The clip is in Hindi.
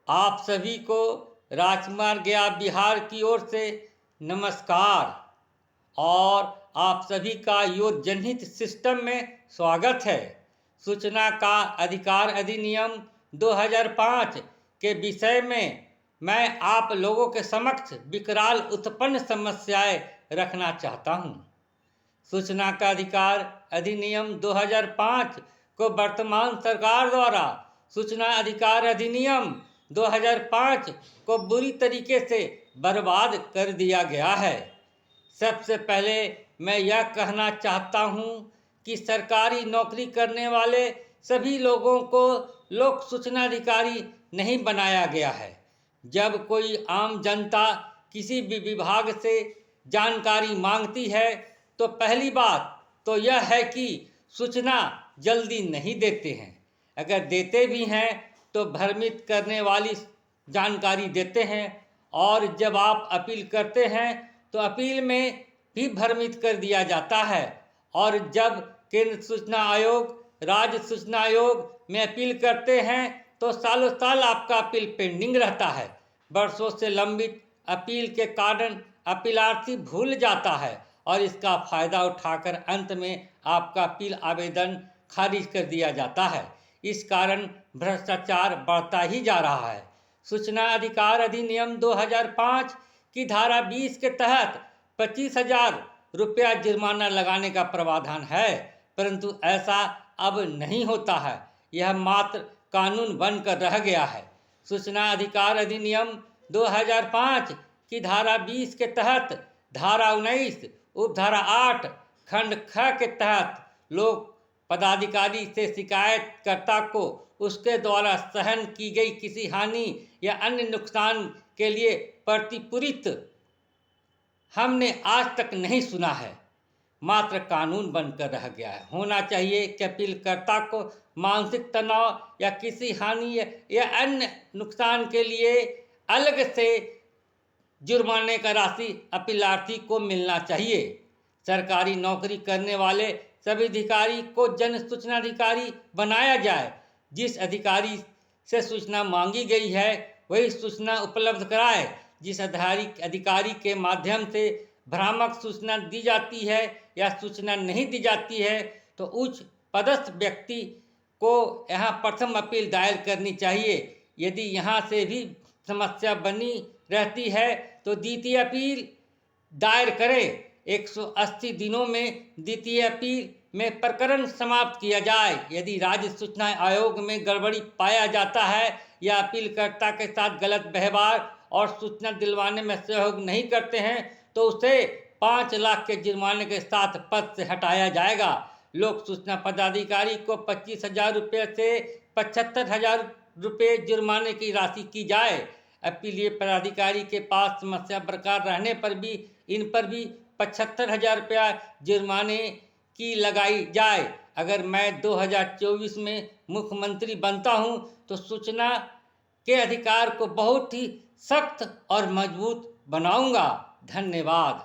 आप सभी को राजकुमार गया बिहार की ओर से नमस्कार और आप सभी का योग जनहित सिस्टम में स्वागत है। सूचना का अधिकार अधिनियम 2005 के विषय में मैं आप लोगों के समक्ष विकराल उत्पन्न समस्याएं रखना चाहता हूं। सूचना का अधिकार अधिनियम 2005 को वर्तमान सरकार द्वारा सूचना अधिकार अधिनियम 2005 को बुरी तरीके से बर्बाद कर दिया गया है। सबसे पहले मैं यह कहना चाहता हूं कि सरकारी नौकरी करने वाले सभी लोगों को लोक सूचना अधिकारी नहीं बनाया गया है। जब कोई आम जनता किसी भी विभाग से जानकारी मांगती है तो पहली बात तो यह है कि सूचना जल्दी नहीं देते हैं। अगर देते भी हैं तो भ्रमित करने वाली जानकारी देते हैं और जब आप अपील करते हैं तो अपील में भी भ्रमित कर दिया जाता है। और जब केंद्र सूचना आयोग, राज्य सूचना आयोग में अपील करते हैं तो सालों साल आपका अपील पेंडिंग रहता है। वर्षों से लंबित अपील के कारण अपीलार्थी भूल जाता है और इसका फायदा उठाकर अंत में आपका अपील आवेदन खारिज कर दिया जाता है। इस कारण भ्रष्टाचार बढ़ता ही जा रहा है। सूचना अधिकार अधिनियम 2005 की धारा 20 के तहत 25,000 रुपया जुर्माना लगाने का प्रावधान है, परंतु ऐसा अब नहीं होता है। यह मात्र कानून बनकर रह गया है। सूचना अधिकार अधिनियम 2005 की धारा 20 के तहत धारा 19 उपधारा 8 खंड ख के तहत लोक पदाधिकारी से शिकायतकर्ता को उसके द्वारा सहन की गई किसी हानि या अन्य नुकसान के लिए प्रतिपूरित हमने आज तक नहीं सुना है। मात्र कानून बनकर रह गया है। होना चाहिए कि अपीलकर्ता को मानसिक तनाव या किसी हानि या अन्य नुकसान के लिए अलग से जुर्माने का राशि अपीलार्थी को मिलना चाहिए। सरकारी नौकरी करने वाले सभी अधिकारी को जन सूचना अधिकारी बनाया जाए। जिस अधिकारी से सूचना मांगी गई है वही सूचना उपलब्ध कराए। जिस अधिकारी के माध्यम से भ्रामक सूचना दी जाती है या सूचना नहीं दी जाती है तो उच्च पदस्थ व्यक्ति को यहाँ प्रथम अपील दायर करनी चाहिए। यदि यहाँ से भी समस्या बनी रहती है तो द्वितीय अपील दायर करें। 180 दिनों में द्वितीय अपील में प्रकरण समाप्त किया जाए। यदि राज्य सूचना आयोग में गड़बड़ी पाया जाता है या अपीलकर्ता के साथ गलत व्यवहार और सूचना दिलवाने में सहयोग नहीं करते हैं तो उसे 5 लाख के जुर्माने के साथ पद से हटाया जाएगा। लोक सूचना पदाधिकारी को 25,000 रुपये से 75,000 रुपये जुर्माने की राशि की जाए। अपीलीय पदाधिकारी के पास समस्या बरकरार रहने पर भी इन पर भी 75,000 रुपया जुर्माने की लगाई जाए। अगर मैं 2024 में मुख्यमंत्री बनता हूं तो सूचना के अधिकार को बहुत ही सख्त और मजबूत बनाऊंगा। धन्यवाद।